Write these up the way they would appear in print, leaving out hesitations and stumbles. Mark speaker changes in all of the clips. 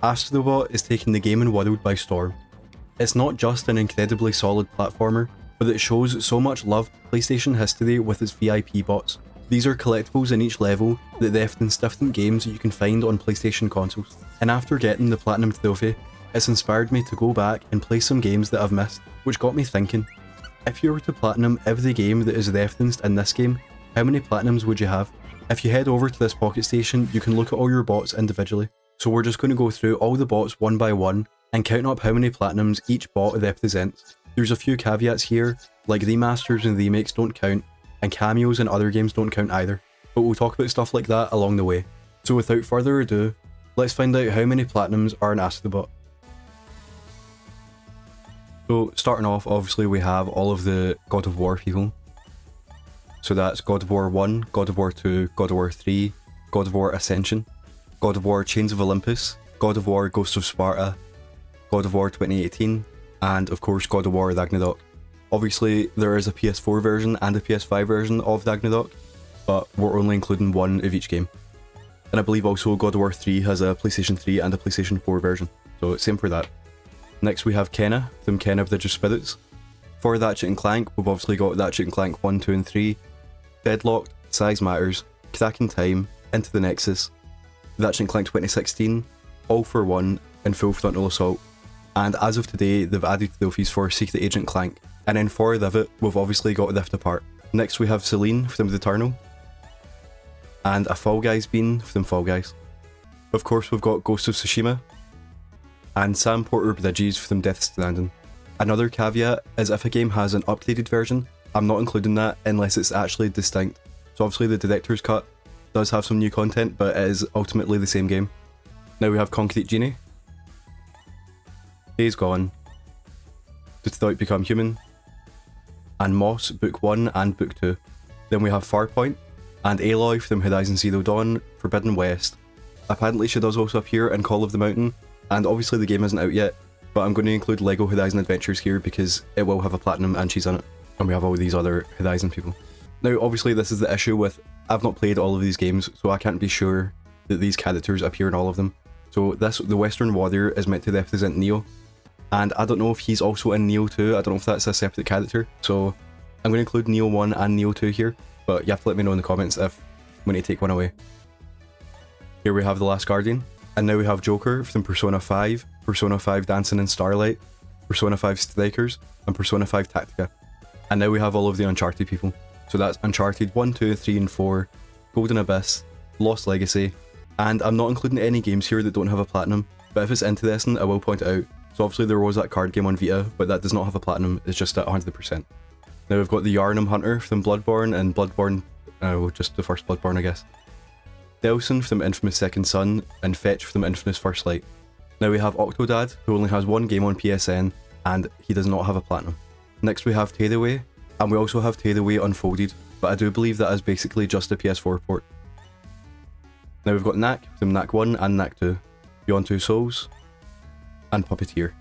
Speaker 1: Astro Bot is taking the gaming world by storm. It's not just an incredibly solid platformer, but it shows so much love to PlayStation history with its VIP bots. These are collectibles in each level that reference different games that you can find on PlayStation consoles. And after getting the Platinum trophy, it's inspired me to go back and play some games that I've missed, which got me thinking, if you were to Platinum every game that is referenced in this game, how many Platinums would you have? If you head over to this Pocket Station, you can look at all your bots individually. So we're just going to go through all the bots one by one and count up how many Platinums each bot represents. There's a few caveats here, like remasters and remakes don't count, and cameos in other games don't count either, but we'll talk about stuff like that along the way. So without further ado, let's find out how many Platinums are in Astro Bot. So starting off, obviously we have all of the God of War people. So that's God of War 1, God of War 2, God of War 3, God of War Ascension, God of War Chains of Olympus, God of War Ghosts of Sparta, God of War 2018, and of course God of War Ragnarok. Obviously there is a PS4 version and a PS5 version of Ragnarok, but we're only including one of each game. And I believe also God of War 3 has a PlayStation 3 and a PlayStation 4 version, so same for that. Next we have Kenna from Kenna Bridge of Spirits. For Ratchet and Clank, we've obviously got Ratchet and Clank 1, 2 and 3, Deadlocked, Size Matters, Crack in Time, Into the Nexus, Ratchet and Clank 2016, All for One, and Full Frontal Assault. And as of today, they've added trophies for Secret Agent Clank. And then for Rivet, we've obviously got Rift Apart. Next we have Celine from Returnal, and a Fall Guys bean from Fall Guys. Of course we've got Ghost of Tsushima, and Sam Porter Bridges from Death Stranding. Another caveat is if a game has an upgraded version, I'm not including that unless it's actually distinct. So obviously the Director's Cut does have some new content, but it is ultimately the same game. Now we have Concrete Genie, Days Gone, Detroit Become Human, and Moss Book 1 and Book 2. Then we have Farpoint, and Aloy from Horizon Zero Dawn, Forbidden West. Apparently she does also appear in Call of the Mountain, and obviously the game isn't out yet, but I'm going to include Lego Horizon Adventures here because it will have a Platinum and she's in it. And we have all these other Horizon people. Now obviously this is the issue with, I've not played all of these games, so I can't be sure that these characters appear in all of them. So the Western Warrior is meant to represent Neo, and I don't know if he's also in Neo 2, I don't know if that's a separate character, so I'm going to include Neo 1 and Neo 2 here, but you have to let me know in the comments if we need to take one away. Here we have The Last Guardian, and now we have Joker from Persona 5, Persona 5 Dancing in Starlight, Persona 5 Strikers, and Persona 5 Tactica. And now we have all of the Uncharted people. So that's Uncharted 1, 2, 3 and 4, Golden Abyss, Lost Legacy, and I'm not including any games here that don't have a Platinum, but if it's interesting I will point it out. So obviously there was that card game on Vita, but that does not have a Platinum, it's just at 100%. Now we've got the Yharnam Hunter from Bloodborne and Bloodborne, just the first Bloodborne I guess. Delson from Infamous Second Son, and Fetch from Infamous First Light. Now we have Octodad, who only has one game on PSN, and he does not have a Platinum. Next we have Tearaway, and we also have Tearaway Unfolded, but I do believe that is basically just a PS4 port. Now we've got Knack from Knack 1 and Knack 2, Beyond Two Souls, and Puppeteer.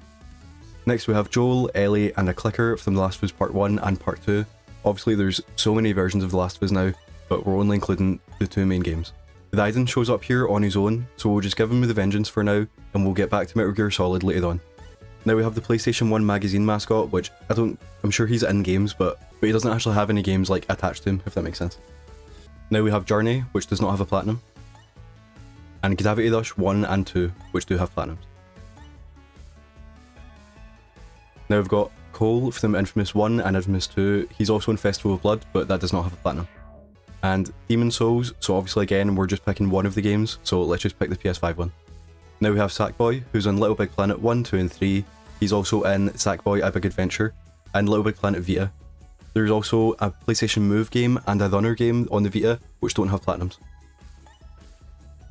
Speaker 1: Next we have Joel, Ellie, and a Clicker from The Last of Us Part 1 and Part 2. Obviously there's so many versions of The Last of Us now, but we're only including the two main games. Raiden shows up here on his own, so we'll just give him the vengeance for now, and we'll get back to Metal Gear Solid later on. Now we have the PlayStation 1 magazine mascot, which I'm sure he's in games, but he doesn't actually have any games like attached to him, if that makes sense. Now we have Journey, which does not have a Platinum, and Gravity Rush 1 and 2, which do have Platinums. Now we've got Cole from Infamous 1 and Infamous 2, he's also in Festival of Blood, but that does not have a Platinum. And Demon Souls, so obviously again we're just picking one of the games, so let's just pick the PS5 one. Now we have Sackboy, who's in Little Big Planet 1, 2 and 3, he's also in Sackboy A Big Adventure, and Little Big Planet Vita. There's also a PlayStation Move game and a Runner game on the Vita, which don't have Platinums.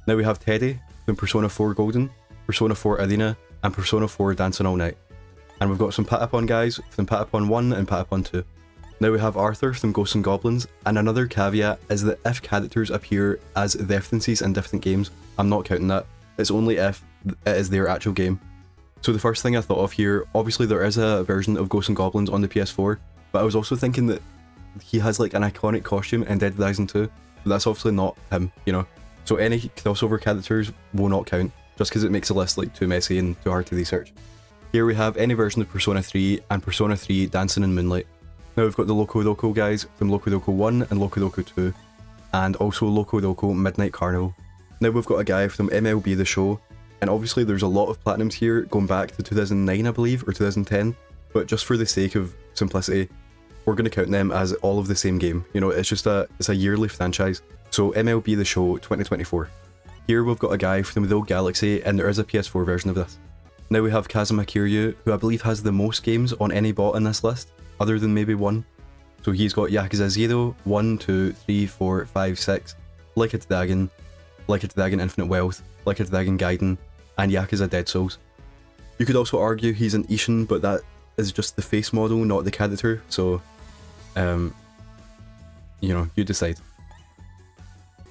Speaker 1: Now we have Teddy from Persona 4 Golden, Persona 4 Arena, and Persona 4 Dancing All Night. And we've got some Patapon guys from Patapon 1 and Patapon 2. Now we have Arthur from Ghosts and Goblins, and another caveat is that if characters appear as references in different games, I'm not counting that. It's only if it is their actual game. So the first thing I thought of here, obviously there is a version of Ghosts and Goblins on the PS4, but I was also thinking that he has like an iconic costume in Dead Rising 2, but that's obviously not him, you know. So any crossover characters will not count, just because it makes the list like too messy and too hard to research. Here we have any version of Persona 3 and Persona 3 Dancing in Moonlight. Now we've got the Loco Loco guys from Loco Loco 1 and Loco Loco 2, and also Loco Loco Midnight Carnival. Now we've got a guy from MLB The Show, and obviously there's a lot of platinums here going back to 2009 I believe, or 2010, but just for the sake of simplicity, we're going to count them as all of the same game. You know, it's a yearly franchise. So MLB The Show 2024. Here we've got a guy from the old Galaxy, and there is a PS4 version of this. Now we have Kazuma Kiryu, who I believe has the most games on any bot in this list, other than maybe one. So he's got Yakuza 0, 1, 2, 3, 4, 5, 6, Like a Dragon Infinite Wealth, Like a Dragon Gaiden, and Yakuza Dead Souls. You could also argue he's an Ishin, but that is just the face model, not the character, so you know, you decide.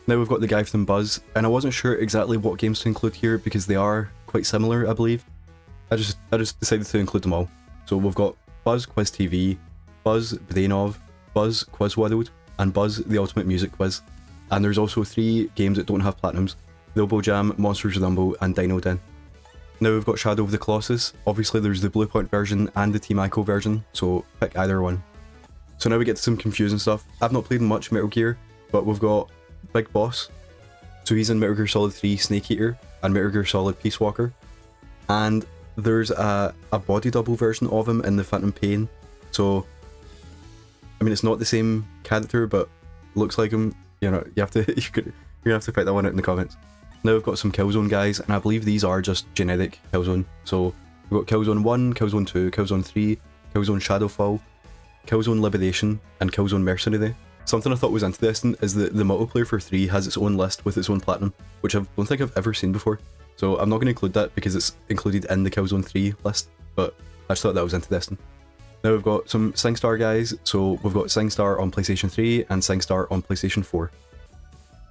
Speaker 1: Now we've got the guy from Buzz, and I wasn't sure exactly what games to include here because they are quite similar, I believe. I just decided to include them all. So we've got Buzz Quiz TV, Buzz Brainov, Buzz Quiz World, and Buzz The Ultimate Music Quiz. And there's also 3 games that don't have platinums: Bilbo Jam, Monsters Rumble, and Dino Den. Now we've got Shadow of the Colossus. Obviously there's the Bluepoint version and the Team Ico version, so pick either one. So now we get to some confusing stuff. I've not played much Metal Gear, but we've got Big Boss. So he's in Metal Gear Solid 3 Snake Eater and Metal Gear Solid Peace Walker. And there's a body double version of him in the Phantom Pain. So, I mean, it's not the same character, but looks like him. You know, you're gonna have to pick that one out in the comments. Now we've got some Killzone guys, and I believe these are just generic Killzone. So we've got Killzone 1, Killzone 2, Killzone 3, Killzone Shadowfall, Killzone Liberation, and Killzone Mercenary. Something I thought was interesting is that the multiplayer for 3 has its own list with its own platinum, which I don't think I've ever seen before. So I'm not going to include that because it's included in the Killzone 3 list, but I just thought that was interesting. Now we've got some SingStar guys, so we've got SingStar on PlayStation 3 and SingStar on PlayStation 4.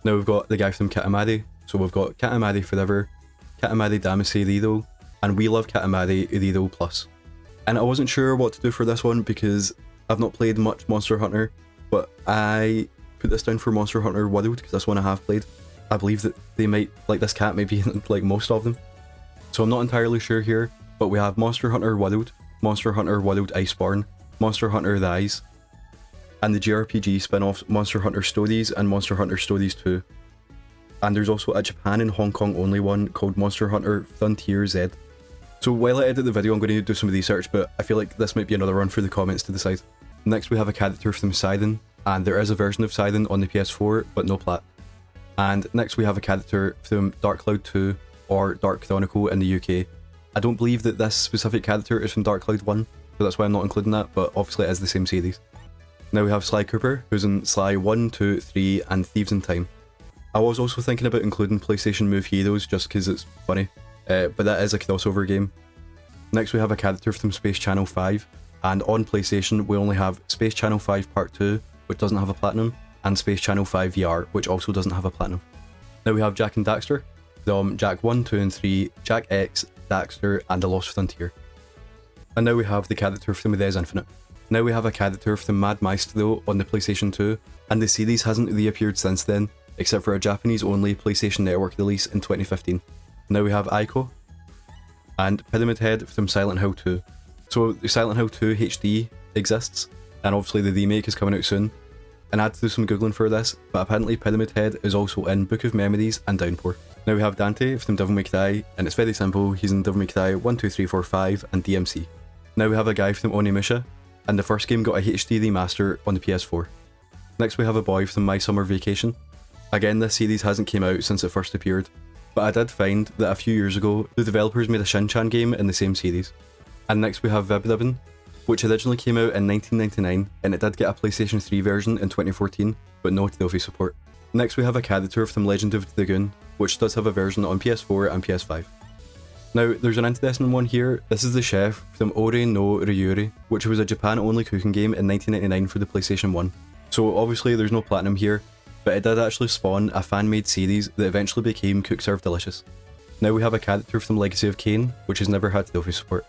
Speaker 1: Now we've got the guy from Katamari, so we've got Katamari Forever, Katamari Damacy Riro, and We Love Katamari Riro Plus. And I wasn't sure what to do for this one because I've not played much Monster Hunter, but I put this down for Monster Hunter World because that's one I have played. I believe that they might, like this cat, maybe like most of them. So I'm not entirely sure here, but we have Monster Hunter World, Monster Hunter World Iceborne, Monster Hunter Rise, and the JRPG spin-offs Monster Hunter Stories and Monster Hunter Stories 2. And there's also a Japan and Hong Kong only one called Monster Hunter Frontier Z. So while I edit the video I'm going to do some research, but I feel like this might be another run for the comments to decide. Next we have a character from Siren, and there is a version of Siren on the PS4, but no plat. And next we have a character from Dark Cloud 2, or Dark Chronicle in the UK. I don't believe that this specific character is from Dark Cloud 1, so that's why I'm not including that, but obviously it is the same series. Now we have Sly Cooper, who's in Sly 1, 2, 3, and Thieves in Time. I was also thinking about including PlayStation Move Heroes just because it's funny, but that is a crossover game. Next we have a character from Space Channel 5, and on PlayStation we only have Space Channel 5 Part 2, which doesn't have a platinum, and Space Channel 5 VR, which also doesn't have a platinum. Now we have Jak and Daxter from Jak 1, 2 and 3, Jak X, Daxter, and The Lost Frontier. And now we have the character from Res Infinite. Now we have a character from Mad Maestro on the PlayStation 2, and the series hasn't reappeared since then, except for a Japanese only PlayStation Network release in 2015. Now we have Aiko, and Pyramid Head from Silent Hill 2. So Silent Hill 2 HD exists, and obviously the remake is coming out soon. And I had to do some googling for this, but apparently Pyramid Head is also in Book of Memories and Downpour. Now we have Dante from Devil May Cry, and it's very simple, he's in Devil May Cry 1, 2, 3, 4, 5 and DMC. Now we have a guy from Onimusha, and the first game got a HD remaster on the PS4. Next we have a boy from My Summer Vacation. Again, this series hasn't came out since it first appeared, but I did find that a few years ago the developers made a Shin-Chan game in the same series. And next we have Vib Ribbon, which originally came out in 1999, and it did get a PlayStation 3 version in 2014, but no trophy support. Next we have a character from Legend of Dragoon, which does have a version on PS4 and PS5. Now, there's an interesting one here. This is the chef from Ore no Ryuri, which was a Japan-only cooking game in 1999 for the PlayStation 1. So obviously there's no platinum here, but it did actually spawn a fan-made series that eventually became Cook Serve Delicious. Now we have a character from Legacy of Kain, which has never had trophy support.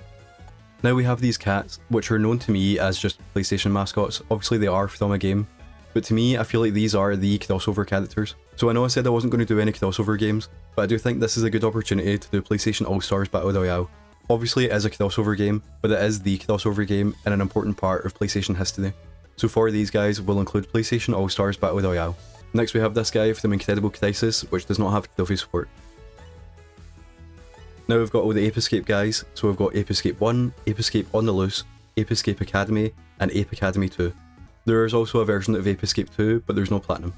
Speaker 1: Now we have these cats, which are known to me as just PlayStation mascots. Obviously they are from a game, but to me I feel like these are the crossover characters. So I know I said I wasn't going to do any crossover games, but I do think this is a good opportunity to do PlayStation All-Stars Battle Royale. Obviously it is a crossover game, but it is the crossover game and an important part of PlayStation history. So for these guys, we'll include PlayStation All-Stars Battle Royale. Next we have this guy from Incredible Crisis, which does not have trophy support. Now we've got all the Ape Escape guys, so we've got Ape Escape 1, Ape Escape on the Loose, Ape Escape Academy, and Ape Academy 2. There is also a version of Ape Escape 2, but there's no Platinum.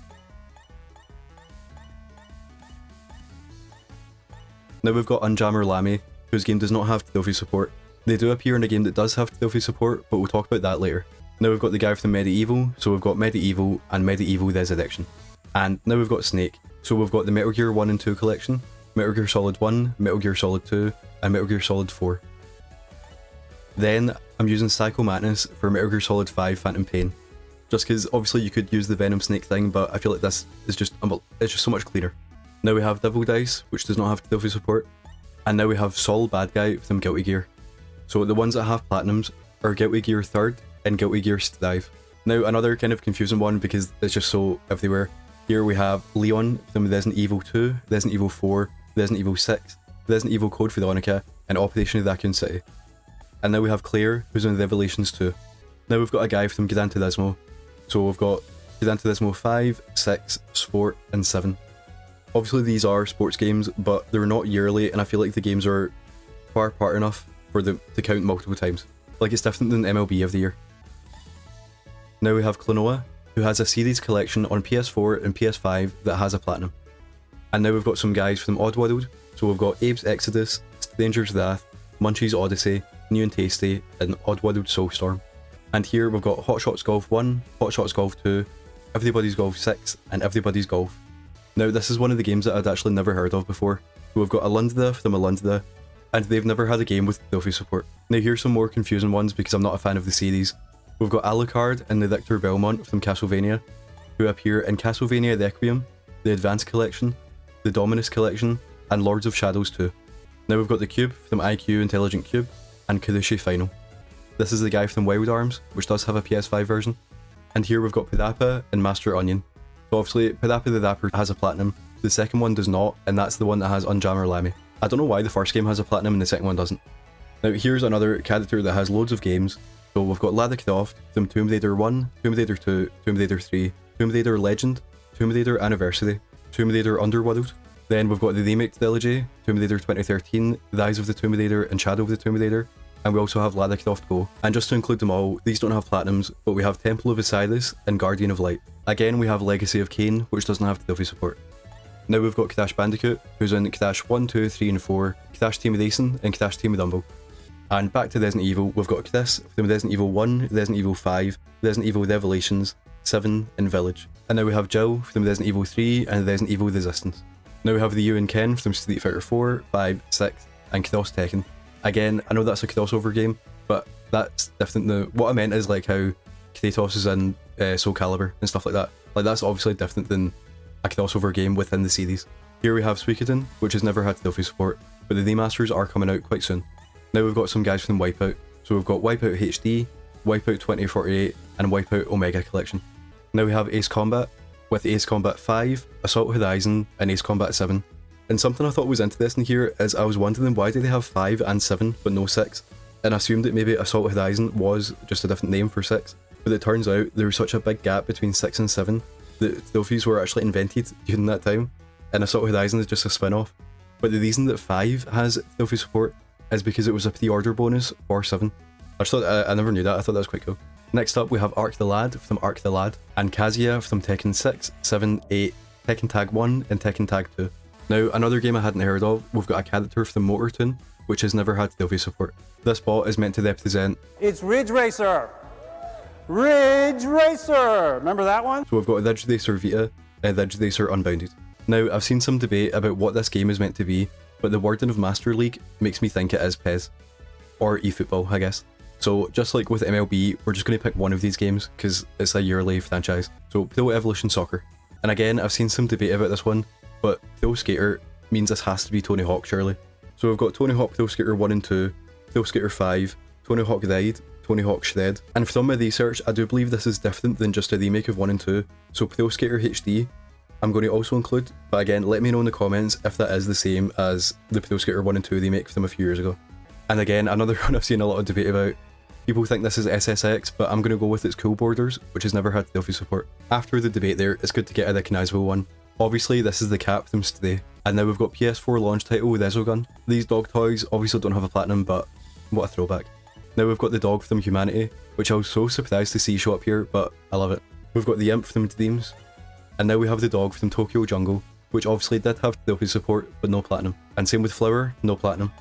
Speaker 1: Now we've got Unjammer Lamy, whose game does not have trophy support. They do appear in a game that does have trophy support, but we'll talk about that later. Now we've got the guy from Medieval, so we've got Medieval and Medieval Resurrection. And now we've got Snake, so we've got the Metal Gear 1 and 2 collection, Metal Gear Solid 1, Metal Gear Solid 2, and Metal Gear Solid 4. Then I'm using Psycho Madness for Metal Gear Solid 5 Phantom Pain. Just because obviously you could use the Venom Snake thing, but I feel like this is just so much cleaner. Now we have Devil Dice, which does not have trophy support, and now we have Sol Bad Guy from Guilty Gear. So the ones that have Platinums are Guilty Gear 3rd and Guilty Gear Strive. Now another kind of confusing one because it's just so everywhere. Here we have Leon from Resident Evil 2, Resident Evil 4, Resident Evil 6, Resident Evil Code Veronica, and Operation Raccoon City. And now we have Claire, who's in Revelations 2. Now we've got a guy from Gran Turismo. So we've got Gran Turismo 5, 6, Sport, and 7. Obviously these are sports games, but they're not yearly, and I feel like the games are far apart enough for them to count multiple times. Like it's different than MLB of the year. Now we have Klonoa, who has a series collection on PS4 and PS5 that has a Platinum. And now we've got some guys from Oddworld, so we've got Abe's Exodus, Stranger's Wrath, Munchie's Odyssey, New and Tasty, and Oddworld Soulstorm. And here we've got Hot Shots Golf 1, Hot Shots Golf 2, Everybody's Golf 6, and Everybody's Golf. Now this is one of the games that I'd actually never heard of before. So we've got Alundra from Alundra, and they've never had a game with trophy support. Now here's some more confusing ones because I'm not a fan of the series. We've got Alucard and the Victor Belmont from Castlevania, who appear in Castlevania Requiem, the Advanced Collection, the Dominus Collection, and Lords of Shadows 2. Now we've got the Cube from IQ Intelligent Cube, and Kurushi Final. This is the guy from Wild Arms, which does have a PS5 version. And here we've got Parappa and Master Onion. So obviously Parappa the Rapper has a Platinum, the second one does not, and that's the one that has Unjammer Lamy. I don't know why the first game has a Platinum and the second one doesn't. Now here's another character that has loads of games. So we've got Lara Croft from Tomb Raider 1, Tomb Raider 2, Tomb Raider 3, Tomb Raider Legend, Tomb Raider Anniversary, Tomb Raider Underworld. Then we've got the remake trilogy, Tomb Raider 2013, Rise of the Tomb Raider, and Shadow of the Tomb Raider. And we also have Lara Croft Go. And just to include them all, these don't have Platinums, but we have Temple of Osiris and Guardian of Light. Again, we have Legacy of Kain, which doesn't have trophy support. Now we've got Crash Bandicoot, who's in Crash 1, 2, 3 and 4, Crash Team Racing, and Crash Team Rumble. And back to Resident Evil, we've got Chris from Resident Evil 1, Resident Evil 5, Resident Evil Revelations, 7, and Village. And now we have Jill from Resident Evil 3 and Resident Evil Resistance. Now we have the Ryu and Ken from Street Fighter 4, 5, 6, and Cross Tekken. Again, I know that's a crossover game, but that's different than what I meant is like how Kratos is in Soul Calibur and stuff like that. Like that's obviously different than a crossover game within the series. Here we have Suikoden, which has never had trophy support, but the remasters are coming out quite soon. Now we've got some guys from Wipeout. So we've got Wipeout HD, Wipeout 2048, and Wipeout Omega Collection. Now we have Ace Combat, with Ace Combat 5, Assault Horizon, and Ace Combat 7. And something I thought was interesting here is I was wondering why do they have 5 and 7 but no 6, and I assumed that maybe Assault Horizon was just a different name for 6, but it turns out there was such a big gap between 6 and 7 that trophies were actually invented during that time, and Assault Horizon is just a spin-off. But the reason that 5 has trophy support is because it was a pre-order bonus for 7. I just thought, I never knew that, I thought that was quite cool. Next up we have Ark the Lad from Ark the Lad, and Kazuya from Tekken 6, 7, 8, Tekken Tag 1, and Tekken Tag 2. Now, another game I hadn't heard of, we've got a character from Motortoon, which has never had trophy support. This bot is meant to represent...
Speaker 2: It's Ridge Racer! Ridge Racer! Remember that one?
Speaker 1: So we've got Ridge Racer Vita and Ridge Racer Unbounded. Now, I've seen some debate about what this game is meant to be, but the wording of Master League makes me think it is PES. Or eFootball, I guess. So, just like with MLB, we're just going to pick one of these games, because it's a yearly franchise. So, Pro Evolution Soccer. And again, I've seen some debate about this one, but Pro Skater means this has to be Tony Hawk, surely. So we've got Tony Hawk Pro Skater 1 and 2, Pro Skater 5, Tony Hawk Ride, Tony Hawk Shred. And from my research, I do believe this is different than just a remake of 1 and 2. So Pro Skater HD I'm going to also include, but again, let me know in the comments if that is the same as the Pro Skater 1 and 2 they make from a few years ago. And again, another one I've seen a lot of debate about. People think this is SSX, but I'm going to go with its cool borders, which has never had stealthy support. After the debate there, it's good to get a recognisable one. Obviously, this is the cap from today, and now we've got PS4 launch title with Ezogun. These dog toys obviously don't have a platinum, but what a throwback. Now we've got the dog from Humanity, which I was so surprised to see show up here, but I love it. We've got the imp from Dreams, and now we have the dog from Tokyo Jungle, which obviously did have stealthy support, but no platinum. And same with Flower, no platinum.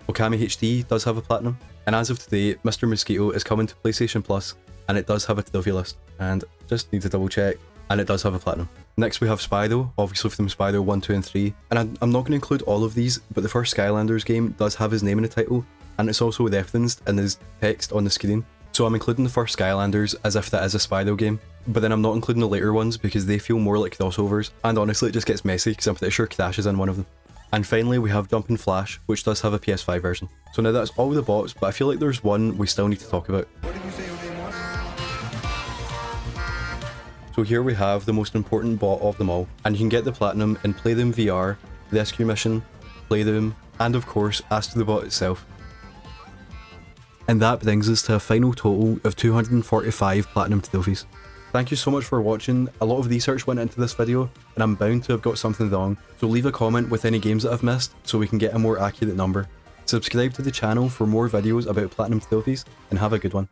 Speaker 1: Okami HD does have a platinum, and as of today, Mr. Mosquito is coming to PlayStation Plus, and it does have a stealthy list, and just need to double check, and it does have a platinum. Next we have Spyro, obviously from Spyro 1, 2 and 3, and I'm not going to include all of these, but the first Skylanders game does have his name in the title, and it's also referenced in his text on the screen. So I'm including the first Skylanders as if that is a Spyro game, but then I'm not including the later ones because they feel more like crossovers, and honestly it just gets messy because I'm pretty sure Crash is in one of them. And finally we have Jumpin' Flash, which does have a PS5 version. So now that's all the bots, but I feel like there's one we still need to talk about.
Speaker 3: What did you say your name was?
Speaker 1: So here we have the most important bot of them all, and you can get the platinum in Playroom VR, Rescue Mission, Playroom, and of course Astro Bot itself. And that brings us to a final total of 245 platinum trophies. Thank you so much for watching. A lot of research went into this video, and I'm bound to have got something wrong, so leave a comment with any games that I've missed so we can get a more accurate number. Subscribe to the channel for more videos about platinum trophies, and have a good one.